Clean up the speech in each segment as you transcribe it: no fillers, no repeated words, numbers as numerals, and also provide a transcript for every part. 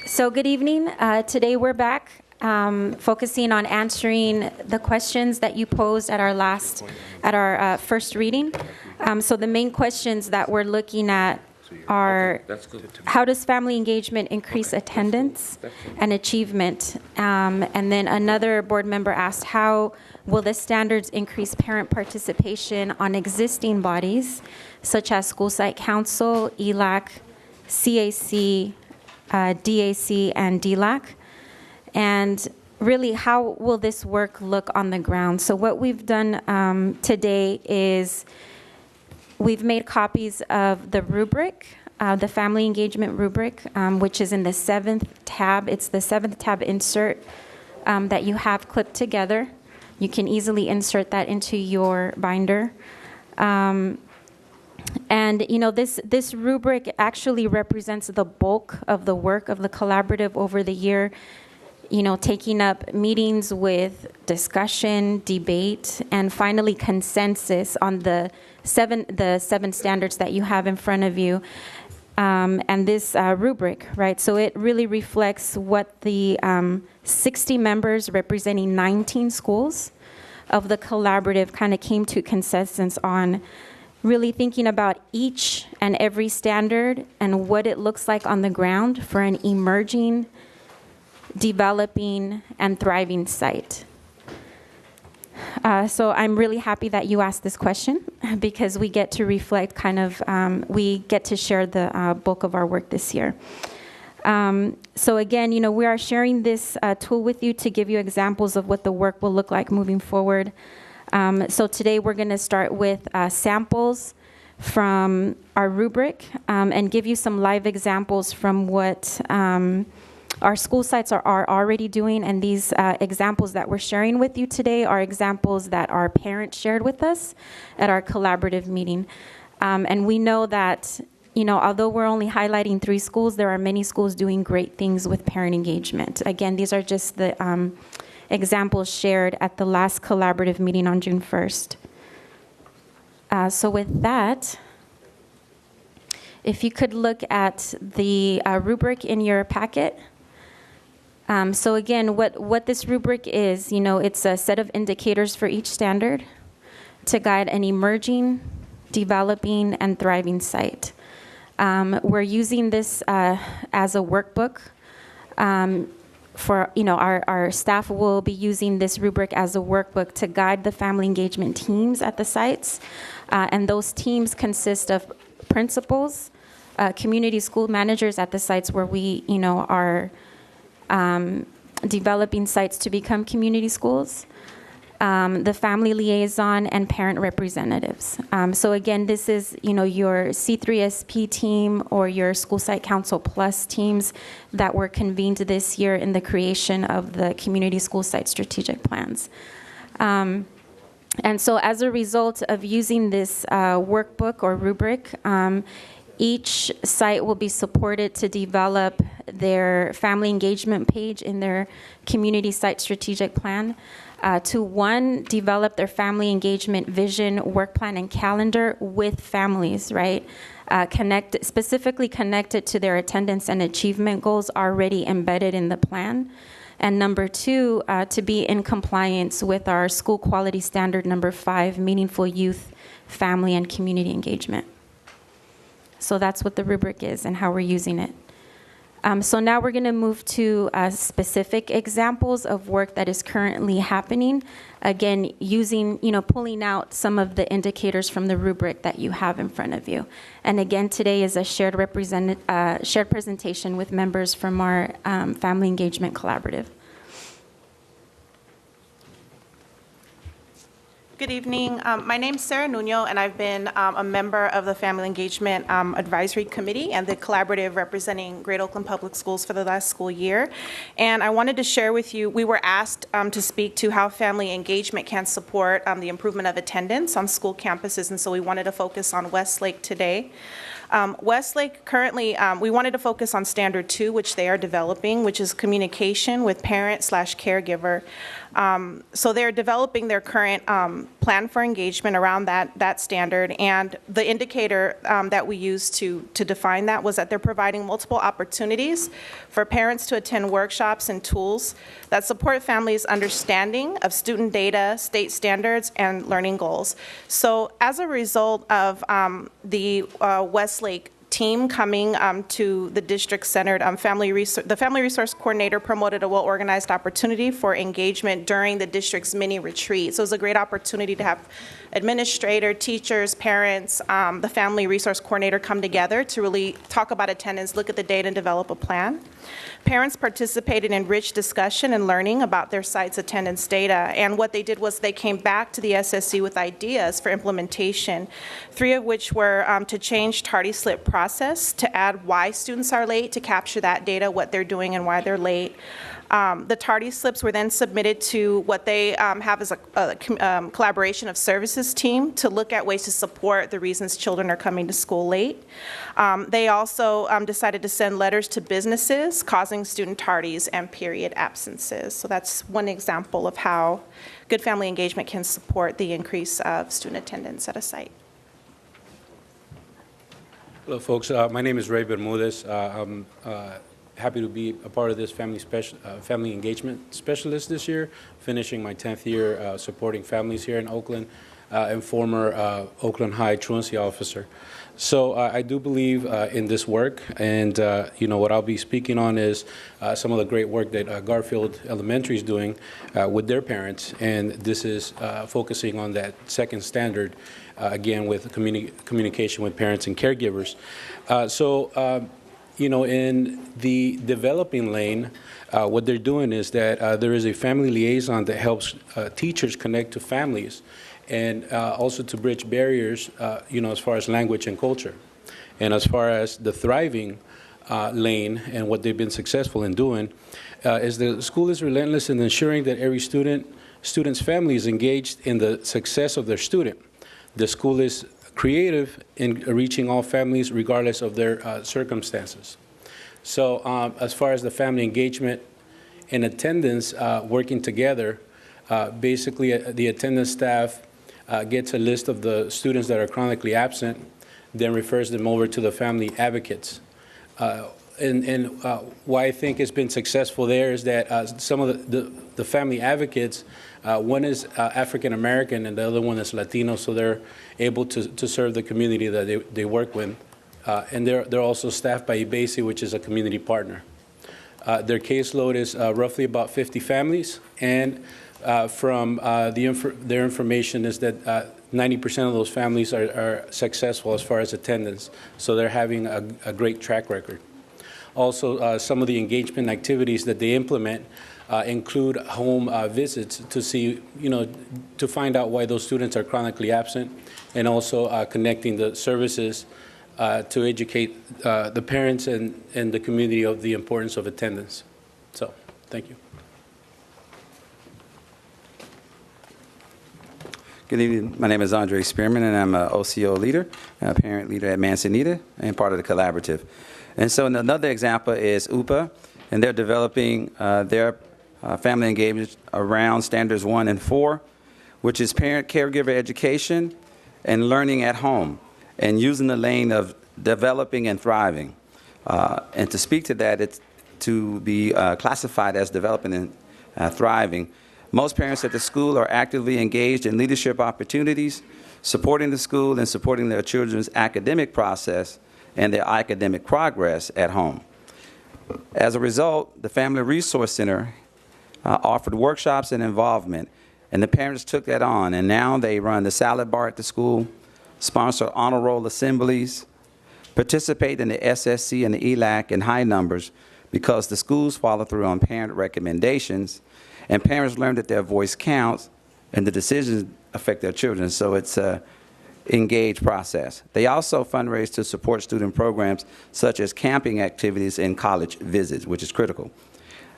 So good evening. Today we're back focusing on answering the questions that you posed at our first reading. So the main questions that we're looking at are, how does family engagement increase attendance and achievement? And then another board member asked, how will the standards increase parent participation on existing bodies, such as school site council, ELAC, CAC, DAC, and DLAC? And really, how will this work look on the ground? So what we've done today is we've made copies of the rubric, the family engagement rubric, which is in the 7th tab. It's the 7th tab insert that you have clipped together. You can easily insert that into your binder. And this rubric actually represents the bulk of the work of the collaborative over the year, taking up meetings with discussion, debate, and finally consensus on the seven standards that you have in front of you. And this rubric, right? So it really reflects what the 60 members representing 19 schools of the collaborative kind of came to consensus on, really thinking about each and every standard and what it looks like on the ground for an emerging, developing, and thriving site. So I'm really happy that you asked this question, because we get to reflect we get to share the bulk of our work this year. So again, we are sharing this tool with you to give you examples of what the work will look like moving forward. So today we're going to start with samples from our rubric and give you some live examples from what our school sites are already doing. And these examples that we're sharing with you today are examples that our parents shared with us at our collaborative meeting. And we know that, although we're only highlighting 3 schools, there are many schools doing great things with parent engagement. Again, these are just the examples shared at the last collaborative meeting on June 1st. So with that, if you could look at the rubric in your packet. So again, what this rubric is, it's a set of indicators for each standard to guide an emerging, developing, and thriving site. We're using this as a workbook. For our staff will be using this rubric as a workbook to guide the family engagement teams at the sites, and those teams consist of principals, community school managers at the sites where we are developing sites to become community schools, the family liaison, and parent representatives. So again, this is your C3SP team or your school site council plus teams that were convened this year in the creation of the community school site strategic plans. And so as a result of using this workbook or rubric, each site will be supported to develop their family engagement page in their community site strategic plan. To develop their family engagement vision, work plan, and calendar with families, right? Specifically connected to their attendance and achievement goals already embedded in the plan. And number 2, to be in compliance with our school quality standard number 5, meaningful youth, family, and community engagement. So that's what the rubric is and how we're using it. So now we're going to move to specific examples of work that is currently happening. Again, pulling out some of the indicators from the rubric that you have in front of you. And again, today is a shared presentation with members from our Family Engagement Collaborative. Good evening. My name's Sarah Nuno, and I've been a member of the Family Engagement Advisory Committee and the collaborative representing Great Oakland Public Schools for the last school year. And I wanted to share with you, we were asked to speak to how family engagement can support the improvement of attendance on school campuses, and so we wanted to focus on Westlake today. Westlake currently, we wanted to focus on Standard 2, which they are developing, which is communication with parent/caregiver. So they're developing their current plan for engagement around that standard, and the indicator that we used to define that was that they're providing multiple opportunities for parents to attend workshops and tools that support families' understanding of student data, state standards, and learning goals. So as a result of the Westlake team coming to the district-centered family resource coordinator promoted a well-organized opportunity for engagement during the district's mini retreat. So it was a great opportunity to have administrator, teachers, parents, the family resource coordinator come together to really talk about attendance, look at the data, and develop a plan. Parents participated in rich discussion and learning about their site's attendance data, and what they did was they came back to the SSC with ideas for implementation, 3 of which were to change tardy slip process, to add why students are late, to capture that data, what they're doing and why they're late. The tardy slips were then submitted to what they have as a collaboration of services team to look at ways to support the reasons children are coming to school late. They also decided to send letters to businesses causing student tardies and period absences. So that's one example of how good family engagement can support the increase of student attendance at a site. Hello, folks. My name is Ray Bermudez. I'm happy to be a part of this family engagement specialist this year, finishing my 10th year supporting families here in Oakland, and former Oakland High truancy officer. So I do believe in this work, and what I'll be speaking on is some of the great work that Garfield Elementary is doing with their parents, and this is focusing on that second standard, again with communication with parents and caregivers. In the developing lane, what they're doing is that there is a family liaison that helps teachers connect to families, and also to bridge barriers, as far as language and culture. And as far as the thriving lane and what they've been successful in doing, is the school is relentless in ensuring that every student's family is engaged in the success of their student. The school is creative in reaching all families regardless of their circumstances. So as far as the family engagement and attendance working together, basically the attendance staff gets a list of the students that are chronically absent, then refers them over to the family advocates. Why I think it's been successful there is that some of the family advocates, one is African American and the other one is Latino, so they're able to serve the community that they work with. And they're also staffed by IBESI, which is a community partner. Their caseload is roughly about 50 families, and from their information is that 90% of those families are successful as far as attendance, so they're having a great track record. Also, some of the engagement activities that they implement include home visits to see, to find out why those students are chronically absent, and also connecting the services to educate the parents and the community of the importance of attendance. So, thank you. Good evening. My name is Andre Spearman, and I'm an OCO leader, a parent leader at Manzanita, and part of the collaborative. And so another example is UPA, and they're developing their family engagement around standards 1 and 4, which is parent-caregiver education and learning at home, and using the lane of developing and thriving. And to speak to that, it's to be classified as developing and thriving. Most parents at the school are actively engaged in leadership opportunities, supporting the school and supporting their children's academic process and their academic progress at home. As a result, the Family Resource Center offered workshops and involvement, and the parents took that on, and now they run the salad bar at the school, sponsor honor roll assemblies, participate in the SSC and the ELAC in high numbers because the schools follow through on parent recommendations, and parents learn that their voice counts and the decisions affect their children. So it's a engaged process. They also fundraise to support student programs such as camping activities and college visits, which is critical.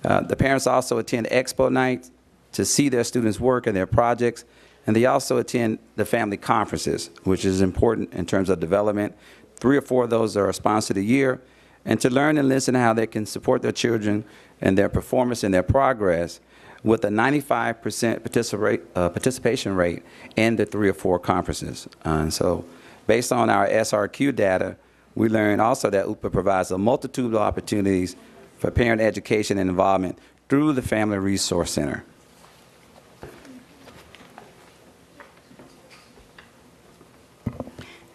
The parents also attend expo nights to see their students' work and their projects, and they also attend the family conferences, which is important in terms of development, 3 or 4 of those are sponsored a year, and to learn and listen to how they can support their children and their performance and their progress with a 95% participation rate in the 3 or 4 conferences. And so based on our SRQ data, we learned also that UPA provides a multitude of opportunities for parent education and involvement through the Family Resource Center.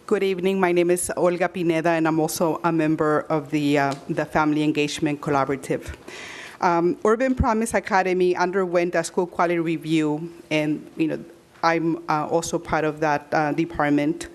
Good evening. My name is Olga Pineda, and I'm also a member of the Family Engagement Collaborative. Urban Promise Academy underwent a school quality review, and I'm also part of that department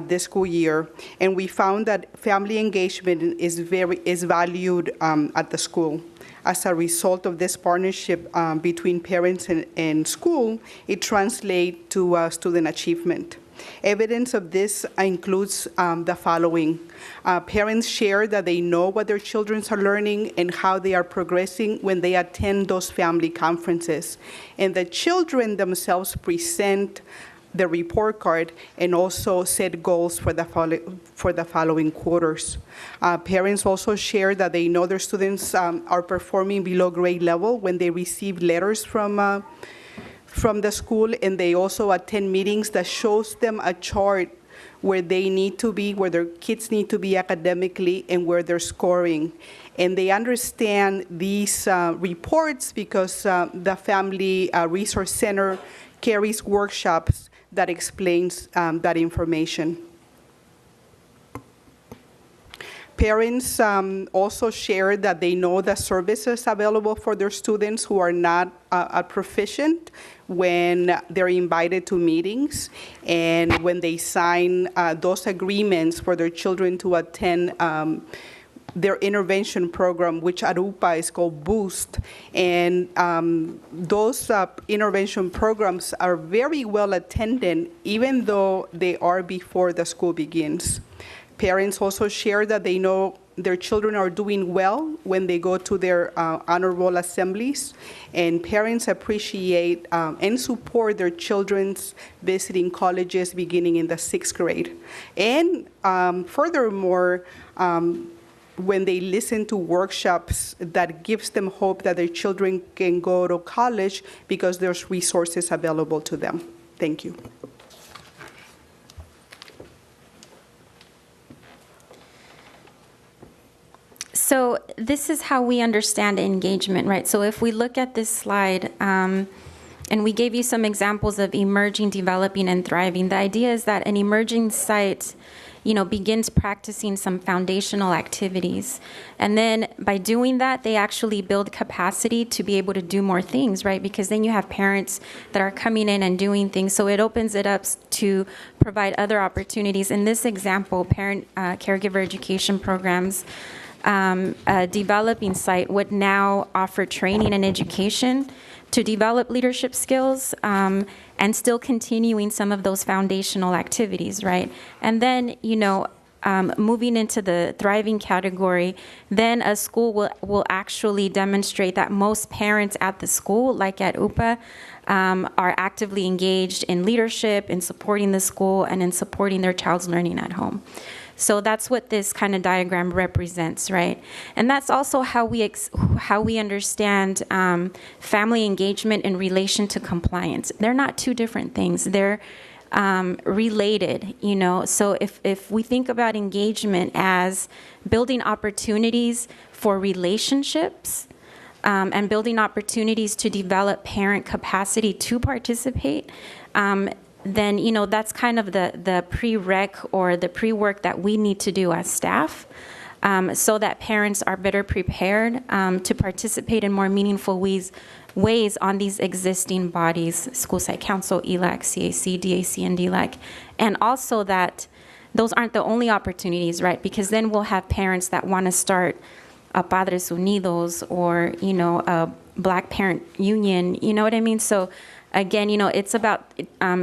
this school year, and we found that family engagement is valued at the school. As a result of this partnership between parents and school, it translates to student achievement. Evidence of this includes the following. Parents share that they know what their children are learning and how they are progressing when they attend those family conferences. And the children themselves present the report card and also set goals for the following quarters. Parents also share that they know their students are performing below grade level when they receive letters from the school, and they also attend meetings that shows them a chart where they need to be, where their kids need to be academically, and where they're scoring. And they understand these reports because the Family Resource Center carries workshops that explains that information. Parents also share that they know the services available for their students who are not proficient when they're invited to meetings, and when they sign those agreements for their children to attend their intervention program, which at UPA is called Boost. And those intervention programs are very well attended, even though they are before the school begins. Parents also share that they know their children are doing well when they go to their honor roll assemblies, and parents appreciate and support their children's visiting colleges beginning in the 6th grade. And furthermore, when they listen to workshops, that gives them hope that their children can go to college because there's resources available to them. Thank you. So this is how we understand engagement, right? So if we look at this slide, and we gave you some examples of emerging, developing, and thriving, the idea is that an emerging site, begins practicing some foundational activities. And then by doing that, they actually build capacity to be able to do more things, right? Because then you have parents that are coming in and doing things. So it opens it up to provide other opportunities. In this example, parent caregiver education programs, a developing site would now offer training and education to develop leadership skills, and still continuing some of those foundational activities, right? And then, moving into the thriving category, then a school will actually demonstrate that most parents at the school, like at UPA, are actively engaged in leadership, in supporting the school, and in supporting their child's learning at home. So that's what this kind of diagram represents, right? And that's also how we understand family engagement in relation to compliance. They're not two different things. They're related, So if we think about engagement as building opportunities for relationships, and building opportunities to develop parent capacity to participate, then, that's kind of the prereq or the pre-work that we need to do as staff, so that parents are better prepared to participate in more meaningful ways on these existing bodies, School Site Council, ELAC, CAC, DAC, and DLAC. And also that those aren't the only opportunities, right? Because then we'll have parents that want to start a Padres Unidos or, a Black Parent Union, you know what I mean? So again, it's about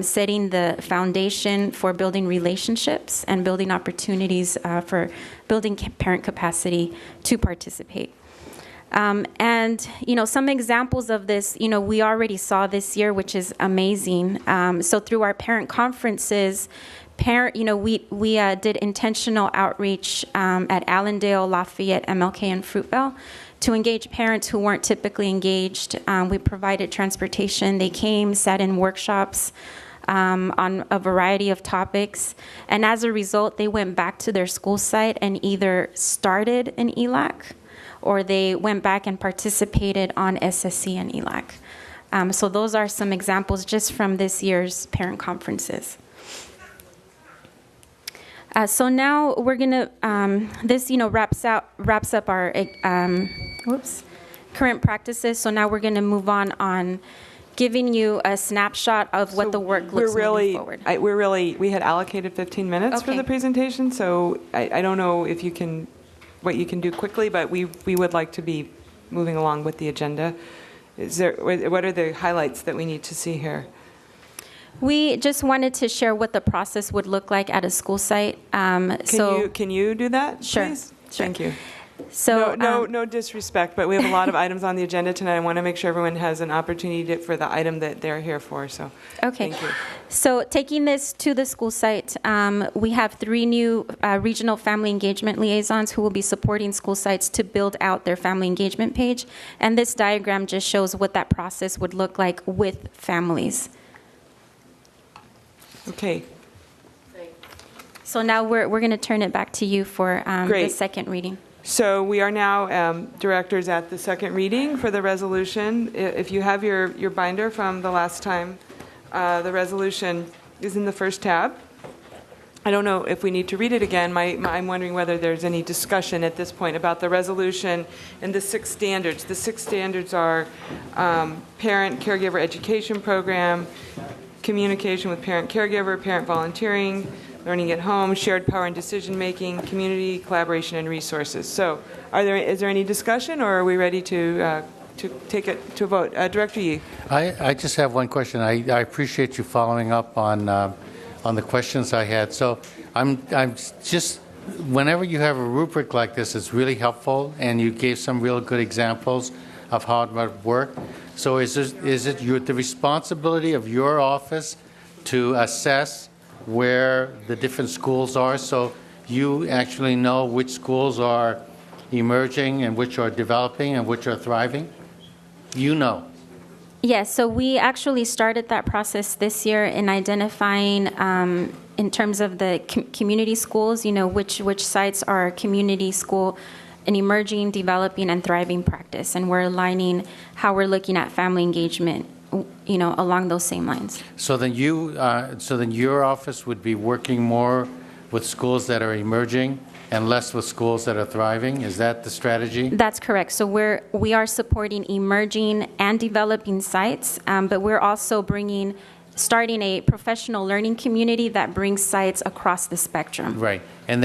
setting the foundation for building relationships and building opportunities for building parent capacity to participate. And, some examples of this, we already saw this year, which is amazing. So through our parent conferences, we did intentional outreach at Allendale, Lafayette, MLK, and Fruitvale to engage parents who weren't typically engaged. We provided transportation. They came, sat in workshops on a variety of topics. And as a result, they went back to their school site and either started an ELAC or they went back and participated on SSC and ELAC. So those are some examples just from this year's parent conferences. So now we're gonna. This wraps up our current practices. So now we're gonna move on giving you a snapshot of what the work looks moving forward. We had allocated 15 minutes for the presentation, so I don't know if what you can do quickly, but we would like to be moving along with the agenda. What are the highlights that we need to see here? We just wanted to share what the process would look like at a school site. Can you do that, Sure. please? Sure. Thank you. So No disrespect, but we have a lot of items on the agenda tonight. I want to make sure everyone has an opportunity for the item that they're here for. So, okay. Thank you. So taking this to the school site, we have 3 new regional family engagement liaisons who will be supporting school sites to build out their family engagement page. And this diagram just shows what that process would look like with families. Okay. So now we're going to turn it back to you for the Great. second reading. So we are now directors at the second reading for the resolution. If you have your binder from the last time, the resolution is in the first tab. I don't know if we need to read it again. I'm wondering whether there's any discussion at this point about the resolution and the 6 standards. The 6 standards are parent caregiver education program, communication with parent caregiver, parent volunteering, learning at home, shared power and decision-making, community, collaboration, and resources. So is there any discussion, or are we ready to take it to a vote? Director Yee. I just have one question. I appreciate you following up on the questions I had. So I'm just, whenever you have a rubric like this, it's really helpful, and you gave some real good examples of how it might work. So is it the responsibility of your office to assess where the different schools are, so you actually know which schools are emerging and which are developing and which are thriving? Yes, so we actually started that process this year in identifying, in terms of the community schools, which sites are community school, an emerging, developing, and thriving practice. And we're aligning how we're looking at family engagement, along those same lines. So then your office would be working more with schools that are emerging and less with schools that are thriving? Is that the strategy? That's correct. So we are supporting emerging and developing sites, but we're also starting a professional learning community that brings sites across the spectrum. Right. And